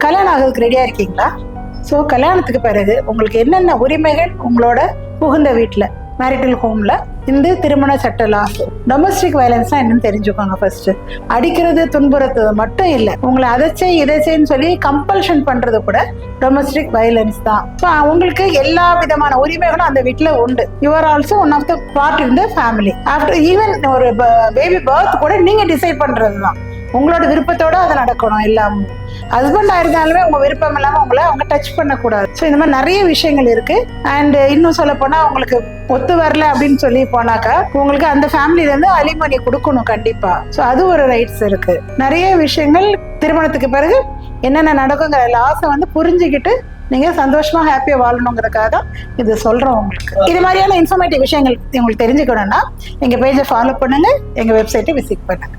கல்யாணம் ஆகிறதுக்கு ரெடியாக இருக்கீங்களா? ஸோ கல்யாணத்துக்கு பிறகு உங்களுக்கு என்னென்ன உரிமைகள் உங்களோட புகுந்த வீட்டில் மேரிட்டல் ஹோமில் இந்த திருமண சட்ட லாஸ், டொமஸ்டிக் வயலன்ஸ்னா என்னன்னு தெரிஞ்சுக்கோங்க. ஃபர்ஸ்ட் அடிக்கிறது துன்புறுத்துறது மட்டும் இல்லை, உங்களை அதை இதைன்னு சொல்லி கம்பல்ஷன் பண்றது கூட டொமஸ்டிக் வயலன்ஸ் தான். ஸோ உங்களுக்கு எல்லா விதமான உரிமைகளும் அந்த வீட்டில் உண்டு. You are also one of the part in the family. After even ஒரு பேபி பர்த் கூட நீங்க டிசைட் பண்றது தான். உங்களோட விருப்பத்தோட அது நடக்கணும். எல்லாம் ஹஸ்பண்டா இருந்தாலுமே உங்க விருப்பம் இல்லாம உங்களை அவங்க டச் பண்ணக்கூடாது. ஸோ இந்த மாதிரி நிறைய விஷயங்கள் இருக்கு. அண்ட் இன்னும் சொல்ல போனா உங்களுக்கு ஒத்து வரல அப்படின்னு சொல்லி போனாக்கா உங்களுக்கு அந்த ஃபேமிலில இருந்து அலிமணி கொடுக்கணும் கண்டிப்பா. ஸோ அது ஒரு ரைட்ஸ் இருக்கு. நிறைய விஷயங்கள் திருமணத்துக்கு பிறகு என்னென்ன நடக்குங்கிற லாஸை புரிஞ்சுக்கிட்டு நீங்க சந்தோஷமா ஹாப்பியா வாழணுங்கிறதுக்காக தான் இது சொல்றோம். உங்களுக்கு இது மாதிரியான இன்ஃபர்மேட்டிவ் விஷயங்கள் உங்களுக்கு தெரிஞ்சுக்கணும்னா எங்க பேஜை ஃபாலோ பண்ணுங்க, எங்க வெப்சைட்டை விசிட் பண்ணுங்க.